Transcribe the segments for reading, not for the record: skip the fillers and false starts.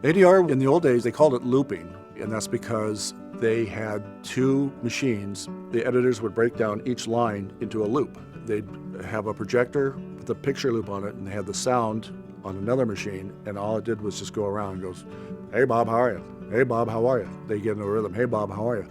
ADR, in the old days, they called it looping, and that's because they had two machines. The editors would break down each line into a loop. They'd have a projector with a picture loop on it, and they had the sound on another machine, and all it did was just go around and goes, "Hey, Bob, how are you? Hey, Bob, how are you?" They get into a rhythm, "Hey, Bob, how are you?"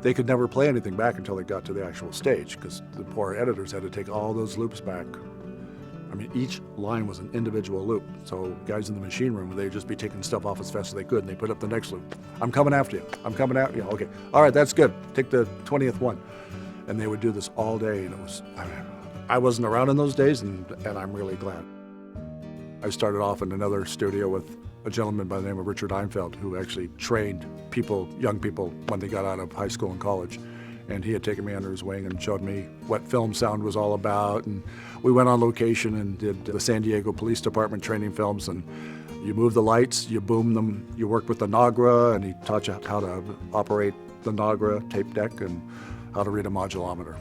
They could never play anything back until they got to the actual stage, because the poor editors had to take all those loops back. I mean, each line was an individual loop. So guys in the machine room, they'd just be taking stuff off as fast as they could, and they put up the next loop. "I'm coming after you. I'm coming after you." "Okay, all right, that's good. Take the 20th one." And they would do this all day, and it was, I wasn't around in those days, and I'm really glad. I started off in another studio with a gentleman by the name of Richard Einfeld, who actually trained people, young people, when they got out of high school and college. And he had taken me under his wing and showed me what film sound was all about. And we went on location and did the San Diego Police Department training films. And you move the lights, you boom them, you work with the Nagra, and he taught you how to operate the Nagra tape deck and how to read a modulometer.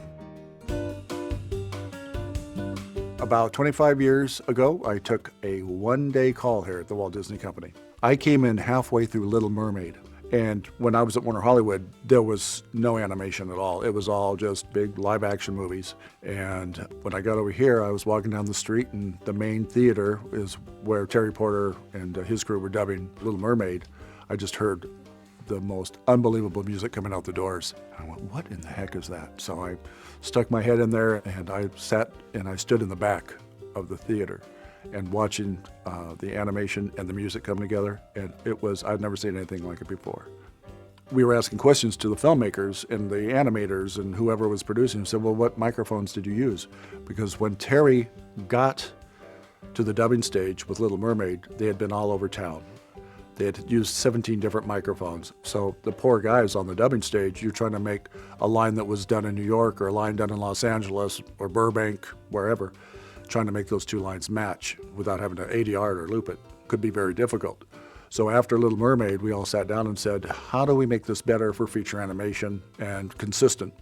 About 25 years ago, I took a one-day call here at the Walt Disney Company. I came in halfway through Little Mermaid. And when I was at Warner Hollywood, there was no animation at all. It was all just big live action movies. And when I got over here, I was walking down the street, and the main theater is where Terry Porter and his crew were dubbing Little Mermaid. I just heard the most unbelievable music coming out the doors. I went, "What in the heck is that?" So I stuck my head in there, and I sat and I stood in the back of the theater and watching the animation and the music come together, and it was, I'd never seen anything like it before. We were asking questions to the filmmakers and the animators and whoever was producing, and said, "Well, what microphones did you use?" Because when Terry got to the dubbing stage with Little Mermaid, they had been all over town. They had used 17 different microphones. So the poor guys on the dubbing stage, you're trying to make a line that was done in New York or a line done in Los Angeles or Burbank, wherever, trying to make those two lines match without having to ADR it or loop it could be very difficult. So after Little Mermaid, we all sat down and said, how do we make this better for feature animation and consistent?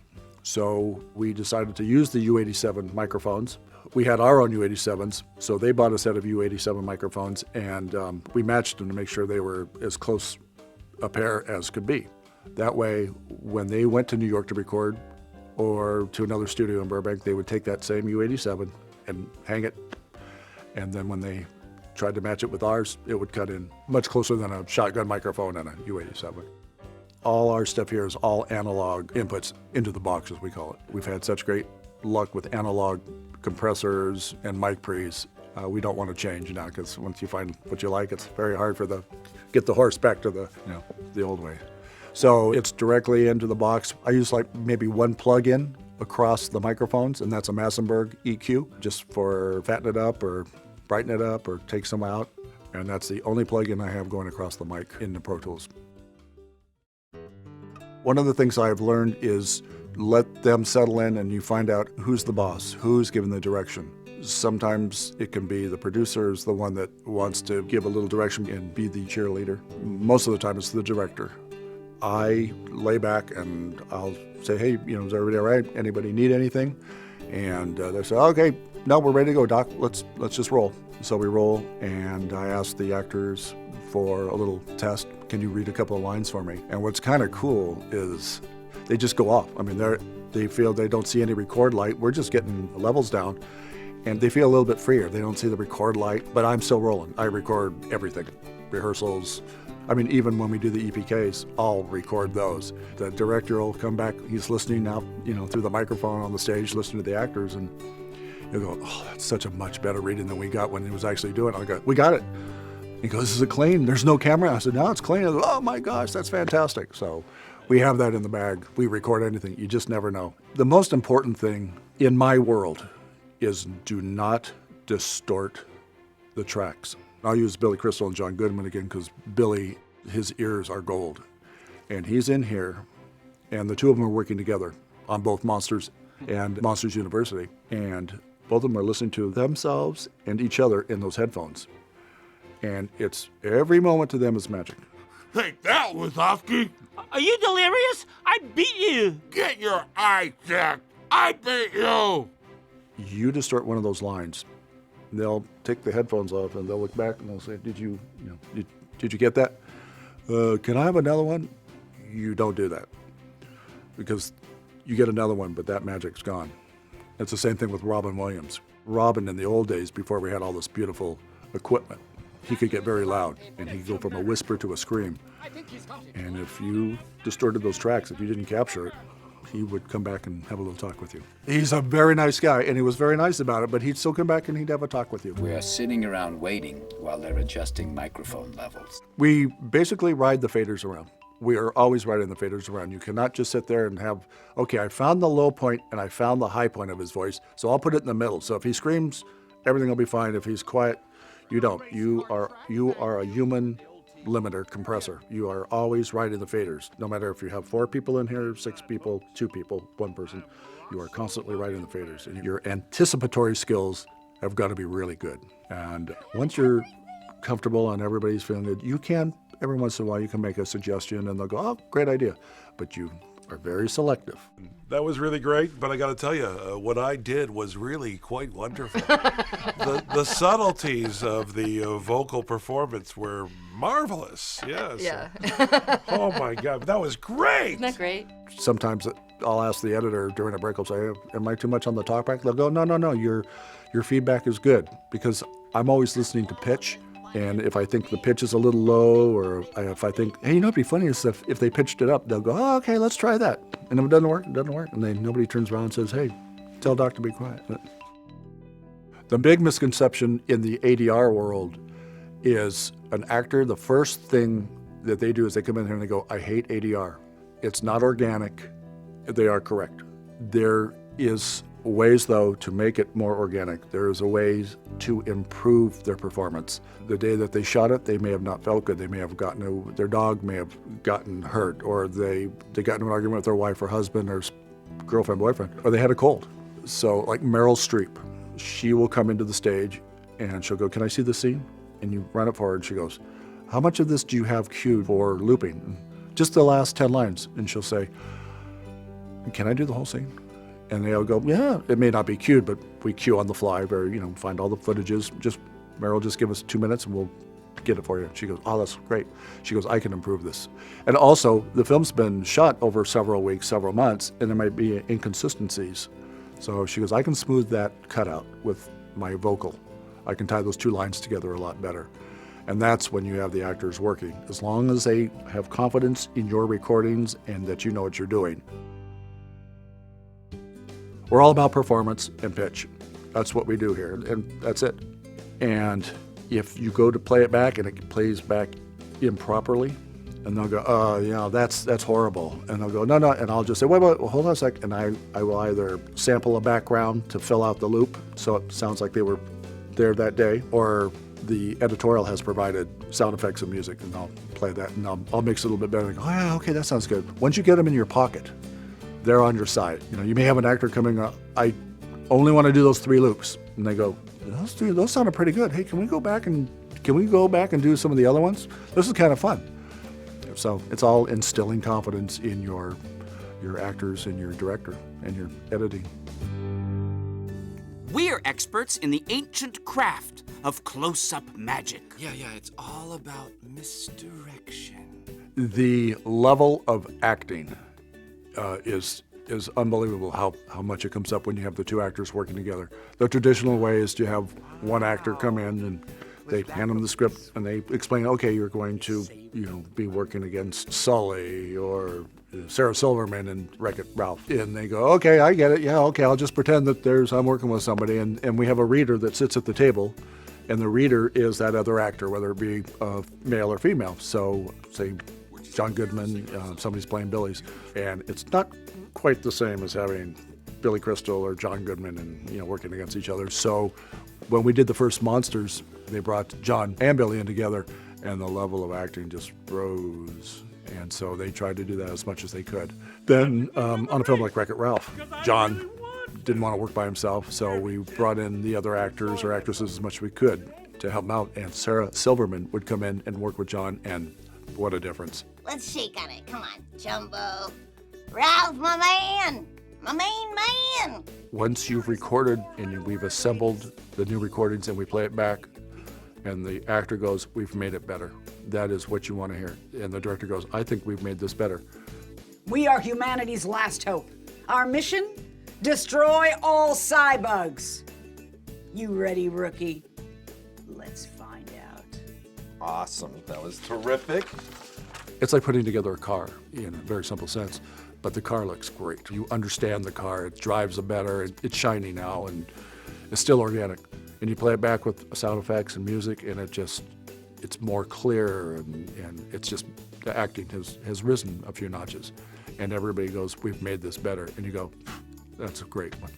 So we decided to use the U87 microphones. We had our own U87s, so they bought a set of U87 microphones, and we matched them to make sure they were as close a pair as could be. That way, when they went to New York to record or to another studio in Burbank, they would take that same U87 and hang it, and then when they tried to match it with ours, it would cut in much closer than a shotgun microphone and a U87. All our stuff here is all analog inputs into the box, as we call it. We've had such great luck with analog compressors and mic pre's. We don't want to change now, because once you find what you like, it's very hard for get the horse back to the old way. So it's directly into the box. I use like maybe one plug-in across the microphones, and that's a Massenburg EQ, just for fatten it up or brighten it up or take some out. And that's the only plug-in I have going across the mic in the Pro Tools. One of the things I've learned is let them settle in and you find out who's the boss, who's giving the direction. Sometimes it can be the producer is the one that wants to give a little direction and be the cheerleader. Most of the time it's the director. I lay back and I'll say, hey, is everybody all right? Anybody need anything? And they say, okay, no, we're ready to go, Doc. Let's just roll. So we roll, and I ask the actors for a little test. Can you read a couple of lines for me? And what's kind of cool is they just go off. I mean, they feel they don't see any record light. We're just getting levels down, and they feel a little bit freer. They don't see the record light, but I'm still rolling. I record everything, rehearsals. I mean, even when we do the EPKs, I'll record those. The director will come back. He's listening now, through the microphone on the stage, listening to the actors, and he'll go, oh, that's such a much better reading than we got when he was actually doing it. I'll go, we got it. He goes, is it clean? There's no camera? I said, no, it's clean. I go, oh my gosh, that's fantastic. So we have that in the bag. We record anything. You just never know. The most important thing in my world is do not distort the tracks. I'll use Billy Crystal and John Goodman again, because Billy, his ears are gold. And he's in here, and the two of them are working together on both Monsters and Monsters University. And both of them are listening to themselves and each other in those headphones. And it's every moment to them is magic. Take that, Wazowski! Are you delirious? I beat you! Get your eye checked! I beat you! You distort one of those lines, they'll take the headphones off and they'll look back and they'll say, did you did you get that? Can I have another one? You don't do that, because you get another one, but that magic's gone. It's the same thing with Robin Williams. Robin, in the old days, before we had all this beautiful equipment, he could get very loud, and he'd go from a whisper to a scream. And if you distorted those tracks, if you didn't capture it, he would come back and have a little talk with you. He's a very nice guy, and he was very nice about it, but he'd still come back and he'd have a talk with you. We are sitting around waiting while they're adjusting microphone levels. We basically ride the faders around. We are always riding the faders around. You cannot just sit there and have, okay, I found the low point and I found the high point of his voice, so I'll put it in the middle. So if he screams, everything will be fine. If he's quiet, you don't. You are a human limiter compressor. You are always riding the faders. No matter if you have 4 people in here, 6 people, 2 people, 1 person, you are constantly riding the faders. And your anticipatory skills have got to be really good. And once you're comfortable and everybody's feeling good, you can, every once in a while, you can make a suggestion and they'll go, oh, great idea. But you are very selective. That was really great, but I got to tell you, what I did was really quite wonderful. The subtleties of the vocal performance were marvelous. Yes. Yeah. Oh my God, that was great. Isn't that great? Sometimes I'll ask the editor during a break, I'll say, am I too much on the talkback? They'll go, no, your feedback is good, because I'm always listening to pitch. And if I think the pitch is a little low, or if I think, hey, it'd be funny if they pitched it up, they'll go, oh, okay, let's try that. And if it doesn't work, it doesn't work. And then nobody turns around and says, hey, tell Doc to be quiet. The big misconception in the ADR world is an actor, the first thing that they do is they come in here and they go, I hate ADR. It's not organic. They are correct. There is ways, though, to make it more organic. There is a ways to improve their performance. The day that they shot it, they may have not felt good. They may have gotten their dog may have gotten hurt, or they got into an argument with their wife or husband or girlfriend, boyfriend, or they had a cold. So like Meryl Streep, she will come into the stage and she'll go, can I see the scene? And you run it for her and she goes, how much of this do you have queued for looping? Just the last 10 lines. And she'll say, can I do the whole scene? And they'll go, yeah, it may not be queued, but we queue on the fly, find all the footages. Meryl, just give us 2 minutes and we'll get it for you. She goes, oh, that's great. She goes, I can improve this. And also, the film's been shot over several weeks, several months, and there might be inconsistencies. So she goes, I can smooth that cutout with my vocal. I can tie those 2 lines together a lot better. And that's when you have the actors working. As long as they have confidence in your recordings and that you know what you're doing. We're all about performance and pitch. That's what we do here, and that's it. And if you go to play it back and it plays back improperly, and they'll go, that's horrible. And they'll go, no, and I'll just say, wait, hold on a sec, and I will either sample a background to fill out the loop so it sounds like they were there that day, or the editorial has provided sound effects and music, and I'll play that, and I'll mix it a little bit better. And go, oh, yeah, okay, that sounds good. Once you get them in your pocket, they're on your side. You may have an actor coming up, I only want to do those 3 loops. And they go, those sounded pretty good. Hey, can we go back and do some of the other ones? This is kind of fun. So it's all instilling confidence in your actors and your director and your editing. We're experts in the ancient craft of close-up magic. Yeah, it's all about misdirection. The level of acting is unbelievable how much it comes up when you have the 2 actors working together. The traditional way is to have one actor come in and they hand them the script and they explain, okay, you're going to be working against Sully or Sarah Silverman and Wreck-It Ralph. And they go, okay, I get it. Yeah, okay, I'll just pretend that I'm working with somebody. And we have a reader that sits at the table, and the reader is that other actor, whether it be male or female. So say John Goodman, somebody's playing Billy's, and it's not quite the same as having Billy Crystal or John Goodman and working against each other. So when we did the first Monsters, they brought John and Billy in together, and the level of acting just rose. And so they tried to do that as much as they could. Then on a film like Wreck-It Ralph, John didn't want to work by himself, so we brought in the other actors or actresses as much as we could to help him out. And Sarah Silverman would come in and work with John, and what a difference. Let's shake on it. Come on, Jumbo. Ralph, my man. My main man. Once you've recorded and we've assembled the new recordings and we play it back, and the actor goes, we've made it better. that is what you want to hear. And the director goes, I think we've made this better. We are humanity's last hope. Our mission? Destroy all cybugs. You ready, rookie? Let's find out. Awesome. That was terrific. It's like putting together a car in a very simple sense, but the car looks great. You understand the car, it drives better, it's shiny now, and it's still organic. And you play it back with sound effects and music, and it's more clear, and it's just, the acting has risen a few notches. And everybody goes, we've made this better. And you go, that's a great one.